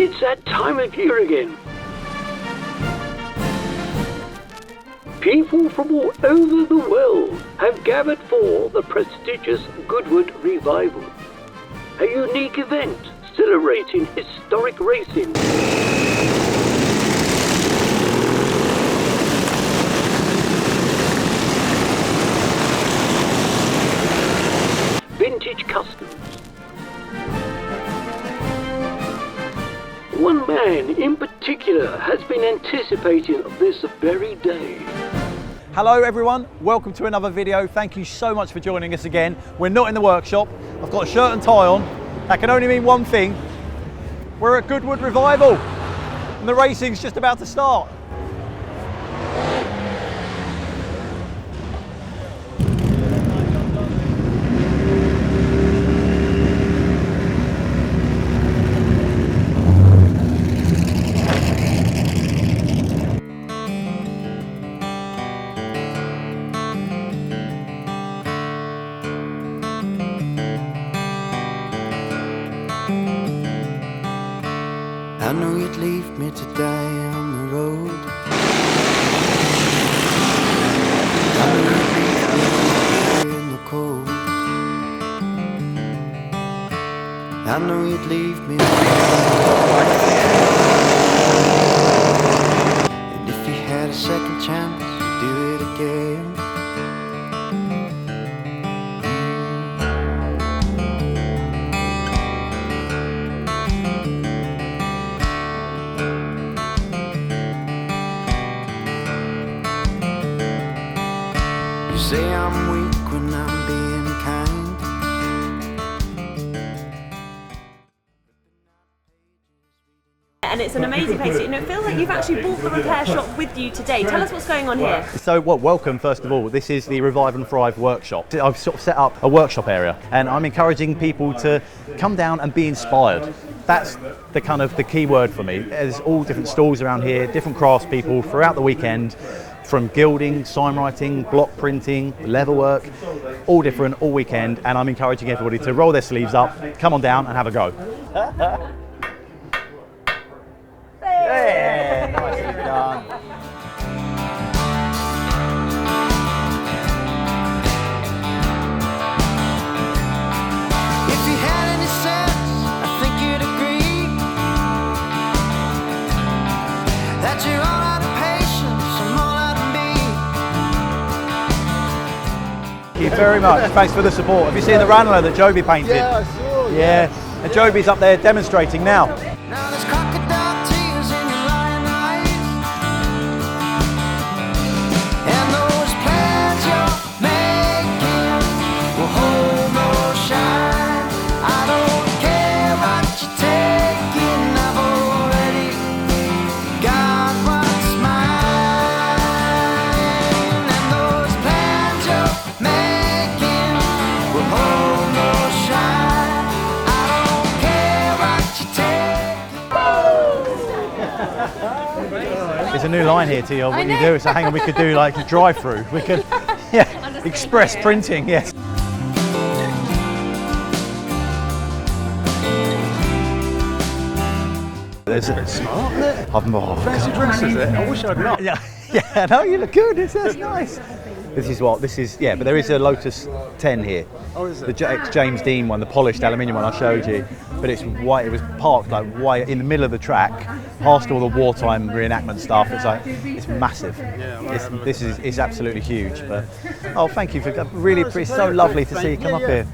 It's that time of year again. People from all over the world have gathered for the prestigious Goodwood Revival, a unique event celebrating historic racing. Vintage customs. One man in particular has been anticipating this very day. Hello everyone, welcome to another video. Thank you so much for joining us again. We're not in the workshop. I've got a shirt and tie on. That can only mean one thing. We're at Goodwood Revival and the racing's just about to start. I know you'd leave me to die on the road. I know you'd leave me in the cold. I know you'd leave me. And if you had a second chance, you'd do it again. You say I'm weak when I'm being kind. And it's an amazing place. You know, it feels like you've actually brought the repair shop with you today. Tell us what's going on here. So welcome first of all. This is the Revive and Thrive workshop. I've sort of set up a workshop area and I'm encouraging people to come down and be inspired. That's the kind of the key word for me. There's all different stalls around here, different crafts people throughout the weekend, from gilding, sign writing, block printing, leather work, all different, all weekend, and I'm encouraging everybody to roll their sleeves up, come on down and have a go. Yeah, nicely done. If you had any sense, I think you'd agree that you're all out of patience, I'm all out of me. Thank you very much. Thanks for the support. Have you seen the Ranelagh that Joby painted? Yeah, I saw. Yeah. And Joby's up there demonstrating now. Now there's crocodile tears in your lying eyes, and those plans you're making will hold no shine. I don't care what you're taking, I've already got what's mine. And those plans you're making will hold no shine. I don't care what you take. There's a new line here to you, what you do. So hang on, we could do like a drive-through. We could, yeah, express printing, yes. There's a bit smart, isn't it? Fancy drinks, is it? I wish I'd not. Yeah, yeah, no, you look good, that's nice. This is, yeah, but there is a Lotus 10 here. Oh, is it? The James Dean one, the polished aluminium one I showed you. But it's white, it was parked like way in the middle of the track, past all the wartime reenactment stuff. It's like, it's massive. It's absolutely huge. But, oh, thank you, really, it's so lovely to see you come up here.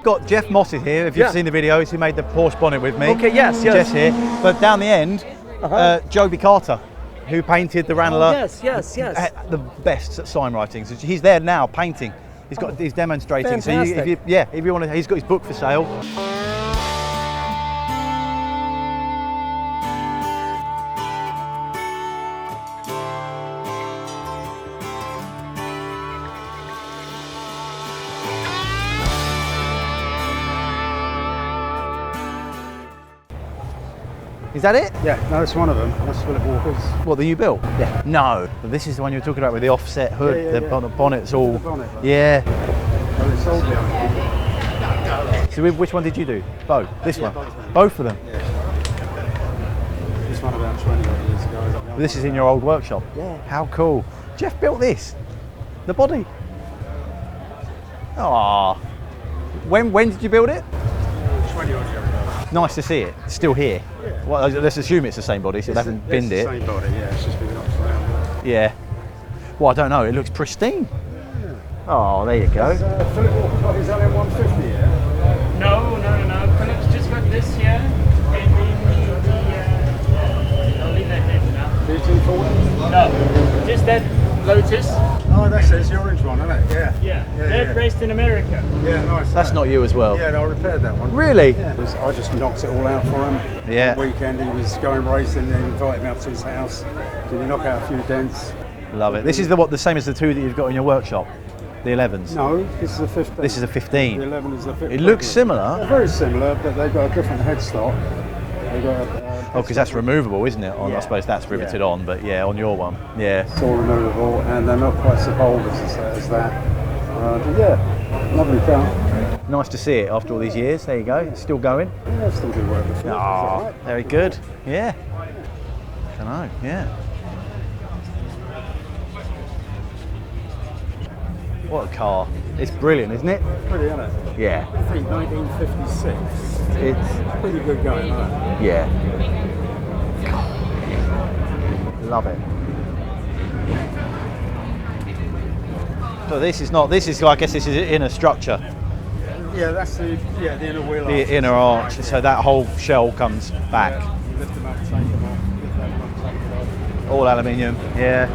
Got Jeff Moss is here, if you've seen the videos, he made the Porsche bonnet with me. Okay, yes. Jeff's here. But down the end, Joby Carter, who painted the Ranelagh. Yes. The best at sign writing. So he's there now painting. He's demonstrating. Fantastic. So if you want to, he's got his book for sale. Is that it? Yeah, no, that's one of them. That's Philip Walker's. What, the you built? Yeah. No. This is the one you were talking about with the offset hood, Yeah, the bonnet's all. The bonnet. Yeah. Well, it's sold the other one. So which one did you do? Both? This one? both of them. Both of them? Yeah. This one about 20 odd years ago. This is in your old workshop? Yeah. How cool. Jeff built this? The body? Ah. When did you build it? 20 odd years ago. Nice to see it. It's still here. Yeah. Well, let's assume it's the same body, so they haven't binned It's it. the same body, yeah. It's just been knocked around. Yeah. Well, I don't know. It looks pristine. Oh, there you go. Philip Walker got his LM150 here. No. Philip's just got this here. And I'll leave that there for now. 1840? No, just that Lotus. Oh, that's it. It's the orange one, isn't it? Yeah. They're raced in America. Yeah, nice. That's not you as well. Yeah, no, I repaired that one. Really? Yeah. I just knocked it all out for him. Yeah. One weekend he was going racing, they invited me up to his house. Did he knock out a few dents? Love it. This is the same as the two that you've got in your workshop, the 11s. No, this is a 15. This is a 15. The 11 is a 15. It looks similar. They're very similar, but they've got a different headstock. They've got Oh, because that's removable, isn't it? I Yeah. suppose that's riveted Yeah. on, but yeah, on your one, yeah. It's all removable, and they're not quite so bold as that. But yeah, lovely car. Nice to see it after all these years. There you go. It's still going. Yeah, still do work before. Oh, very good. Yeah. I know. Yeah. What a car. It's brilliant, isn't it? Pretty, isn't it? Yeah. I think 1956. It's Pretty good going, isn't it? yeah. Love it. So this is I guess this is inner structure, Yeah, that's the inner wheel. the inner arch. So that whole shell comes back. Yeah, you lift them up, take them off, lift that one, take it off. All aluminium. Yeah.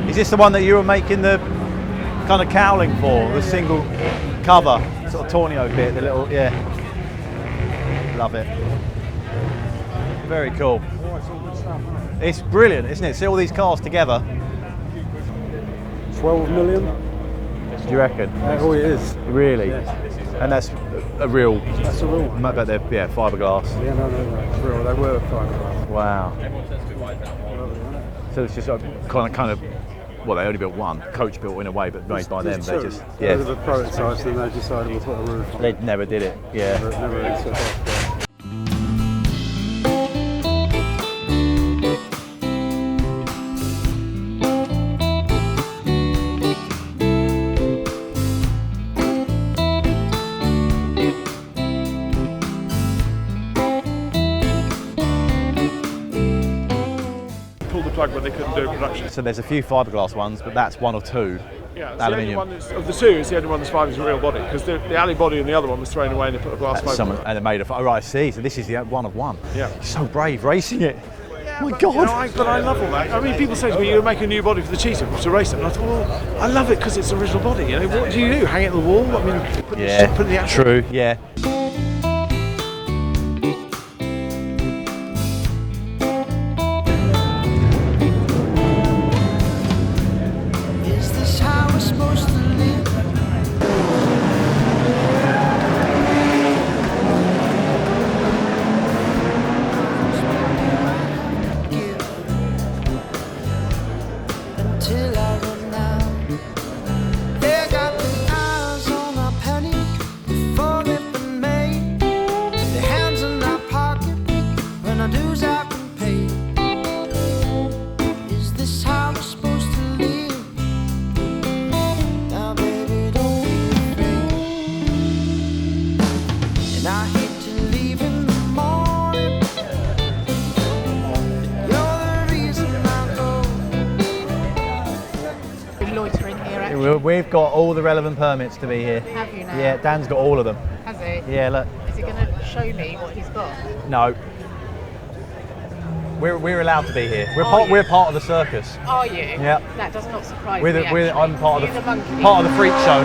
Is this the one that you were making the kind of cowling for? The single cover, sort of tornado bit, the little, yeah. Love it. Very cool. Oh, it's all good stuff, isn't It's brilliant, isn't it? See all these cars together. it? 12 million? Do you reckon? Oh, it is. Really? Yes. And that's a real, That's a real one. I bet they're, yeah, fiberglass. Yeah, no, real. They were fiberglass. Wow. Lovely, isn't it? So it's just kind of, well, they only built one, coach built in a way, but made by them. There's They two. just, Those are yeah, the prototypes, and they decided we'll put a roof on. they never did it. Yeah. Never really took off. Pulled the plug when they couldn't do production. So there's a few fiberglass ones, but that's one or two. Yeah, it's the only Aluminium. one of the two is the only one that's five is a real body, because the alley body and the other one was thrown away and they put a glass motor on it. And they made a. Oh, right, I see. So this is the one of one. Yeah. You're so brave racing it. Oh my But, God. you know, but I love all that. I mean, people say to me, "You make a new body for the Cheetah to race it," and I thought, well, I love it because it's the original body. You know, what do you do? Hang it on the wall? I mean, put the actual. True. Yeah. Is this how we're supposed to live? Until I run out. They got their eyes on our penny before they've been made. Their hands in our pocket when our dues have been paid. Is this how we're supposed to live? Now, baby, don't be afraid. And I hate to leave in the morning, but you're the reason I go. Loitering here, actually. We've got all the relevant permits to be here. Have you now? Yeah, Dan's got all of them. Has he? Yeah, look. Is he going to show me what he's got? No. We're allowed to be here. Are you? We're part of the circus. Are you? Yeah. That does not surprise me. I'm part You're the monkey. part of the freak show.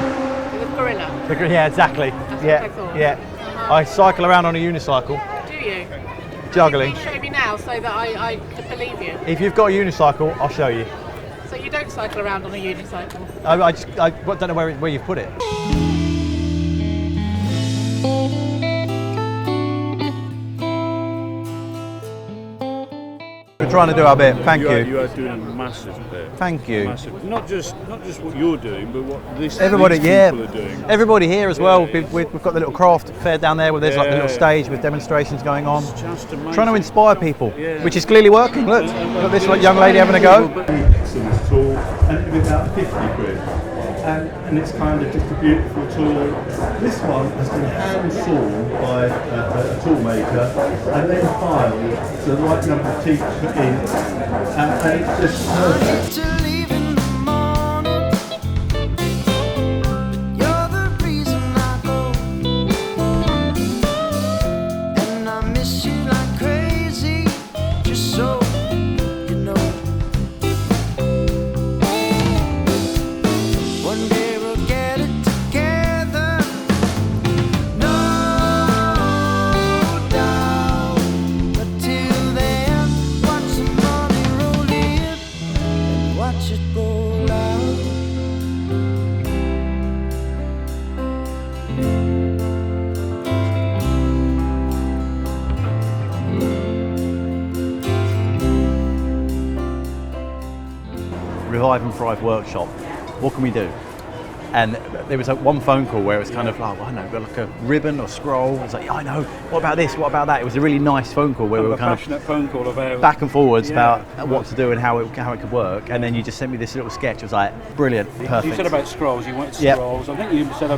You're the gorilla. Yeah, exactly. That's yeah, what I thought. yeah. Uh-huh. I cycle around on a unicycle, Do you? juggling. Can you show me now so that I can believe you? If you've got a unicycle, I'll show you. So you don't cycle around on a unicycle? I don't know where you've put it. trying to do our bit. Thank you. You are doing a massive bit. Thank you. Massive. Not just what you're doing, but what these Everybody, people yeah, are doing. everybody here as well. We've got the little craft fair down there where there's like a little stage with demonstrations going on. Just amazing. Trying to inspire people, which is clearly working. Look, got this young lady having a go. Excellent tool, and it was about 50 quid. And it's kind of just a beautiful tool. This one has been hand sawn by a tool maker and then filed so the right number of teeth put in, and it's just perfect. To leave in the morning, you're the reason I go, and I miss you like crazy, just so you know. One day we'll get it together, no doubt. But till then, watch the money roll in and watch it go out. Revive and Thrive workshop. What can we do? And there was one phone call where it was kind of like, well, I don't know, like a ribbon or scroll. It's like, yeah, I know. What about this? What about that? It was a really nice phone call where we were kind of passionate phone call about back and forwards about what to do and how it could work. And then you just sent me this little sketch. It was like, brilliant, perfect. You said about scrolls. You wanted Yep. scrolls. I think you said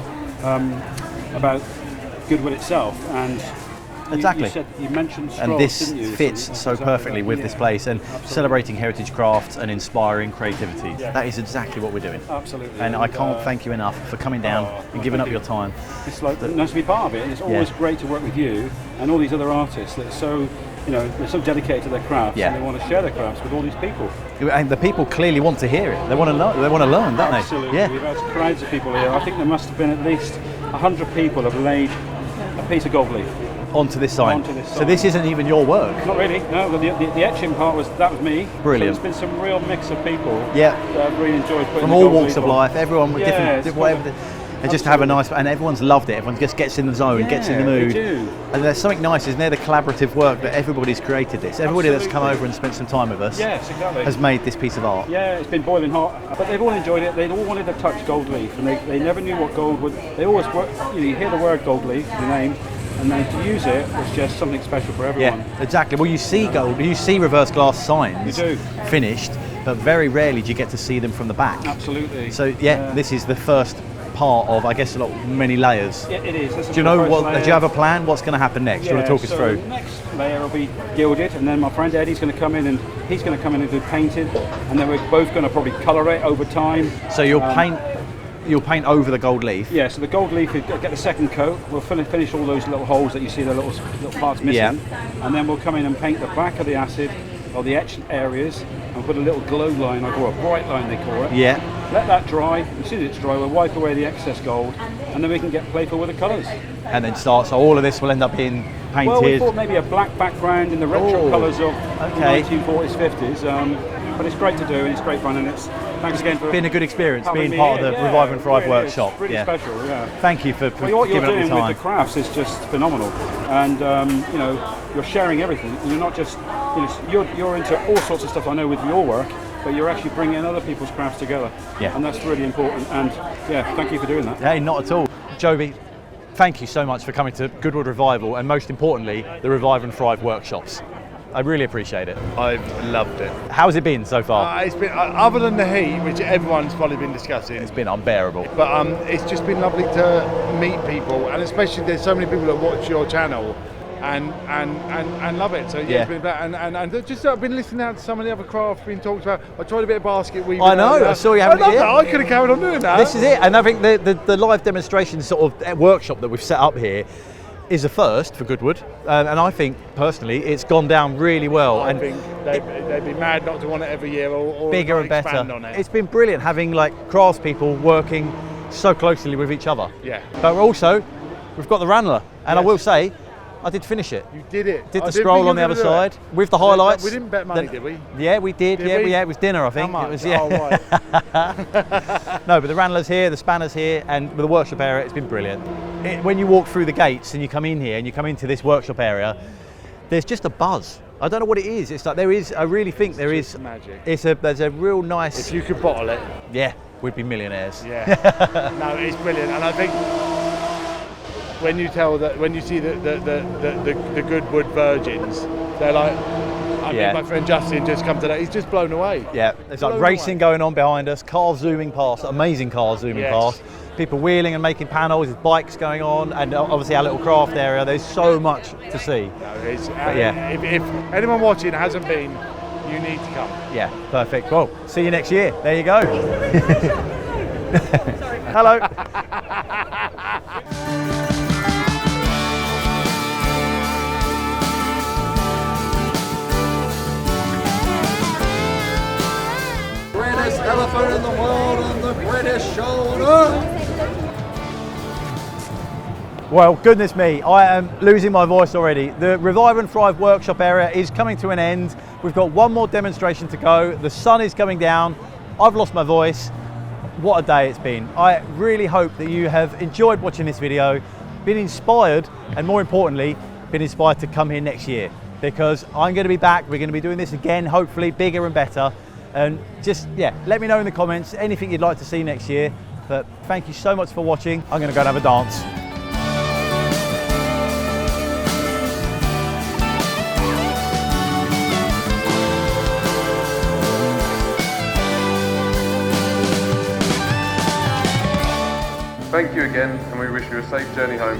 about Goodwood itself, and Exactly. You mentioned scrolls, And this didn't you? fits so perfectly with this place and celebrating heritage crafts and inspiring creativity. Yeah. That is exactly what we're doing. Absolutely. And I can't thank you enough for coming down and giving up your time. It's like nice to be part of it, and it's always great to work with you and all these other artists that are so, they're so dedicated to their crafts and they want to share their crafts with all these people. And the people clearly want to hear it. They want to know. They want to learn, don't they? Absolutely. Yeah. We've had crowds of people here. I think there must have been at least 100 people have laid a piece of gold leaf onto this sign. So this isn't even your work. Not really. No, the etching part was me. Brilliant. So there's been some real mix of people. Yeah. That I've really enjoyed putting From the all gold walks leaf of on. life, everyone with different whatever. And just to have a nice, and everyone's loved it. Everyone just gets in the zone, gets in the mood. They do. And there's something nice, isn't there? The collaborative work that everybody's created this. Everybody that's come over and spent some time with us has made this piece of art. Yeah, it's been boiling hot, but they've all enjoyed it. They all wanted to touch gold leaf, and they never knew what gold would. They always work. You hear the word gold leaf, the name, and then to use it was just something special for everyone. Yeah, exactly. Well, you see gold, you see reverse glass signs finished, but very rarely do you get to see them from the back. Absolutely. So this is the first part of, I guess, many layers. Yeah, it is. Do you know what? Do you have a plan? What's going to happen next? Do you want to talk us through? The next layer will be gilded, and then my friend Eddie's going to come in and he's going to come in and do painted, and then we're both going to probably colour it over time. So you'll paint over the gold leaf. Yeah. So the gold leaf, will get the second coat. We'll finish all those little holes that you see, the little parts missing, and then we'll come in and paint the back of the acid or the etched areas and put a little glow line, or a bright line they call it. Yeah. Let that dry. As soon as it's dry, we'll wipe away the excess gold, and then we can get playful with the colours. And then start. So all of this will end up being painted. Well, we thought maybe a black background in the retro colours of the 1940s, 50s. But it's great to do, and it's great fun, and thanks again for been a good experience being being part of the Revive and Thrive workshop. It's really special, Thank you for what you're giving up doing your time. with the crafts is just phenomenal, and you're sharing everything. You're not just you're into all sorts of stuff I know with your work, but you're actually bringing other people's crafts together. Yeah. And that's really important. And thank you for doing that. Hey, not at all, Joby. Thank you so much for coming to Goodwood Revival, and most importantly, the Revive and Thrive workshops. I really appreciate it. I've loved it. How's it been so far? It's been, other than the heat, which everyone's probably been discussing. It's been unbearable. But it's just been lovely to meet people, and especially there's so many people that watch your channel and love it. So it's been that, and just I've been listening out to some of the other crafts being talked about. I tried a bit of basket weaving. I know. I saw you having it. I could have carried on doing that. This is it, and I think the live demonstration sort of workshop that we've set up here is a first for Goodwood, and I think personally it's gone down really well. I think they'd be mad not to want it every year or bigger and better. On it. It's been brilliant having like craftspeople working so closely with each other. Yeah. But we've got the Ranelagh, and I will say, I did finish it. You did it. Did the scroll on the other side with the highlights. We didn't bet money, did we? Yeah, we did. Did we? Yeah, it was dinner, I think. How much? It was, yeah. Oh, right. No, but the Ranelagh's here, the Spanner's here, and with the workshop area, it's been brilliant. When you walk through the gates and you come in here and you come into this workshop area, there's just a buzz. I don't know what it is. It's like there is. I really think there is just magic. There's a real nice. If you could bottle it, yeah, we'd be millionaires. yeah. No, it's brilliant, and I think when you see the Goodwood Virgins, they're like. I mean, my friend Justin just come today. He's just blown away. Yeah, there's like racing going on behind us, cars zooming past, amazing cars zooming past. People wheeling and making panels, there's bikes going on, and obviously our little craft area. There's so much to see. No, if anyone watching hasn't been, you need to come. Yeah, perfect. Well, see you next year. There you go. Hello. Greatest elephant in the world and the greatest show on earth. Well, goodness me, I am losing my voice already. The Revive and Thrive workshop area is coming to an end. We've got one more demonstration to go. The sun is coming down. I've lost my voice. What a day it's been. I really hope that you have enjoyed watching this video, been inspired, and more importantly, been inspired to come here next year, because I'm going to be back. We're going to be doing this again, hopefully bigger and better. And just, yeah, let me know in the comments anything you'd like to see next year. But thank you so much for watching. I'm going to go and have a dance. Thank you again, and we wish you a safe journey home.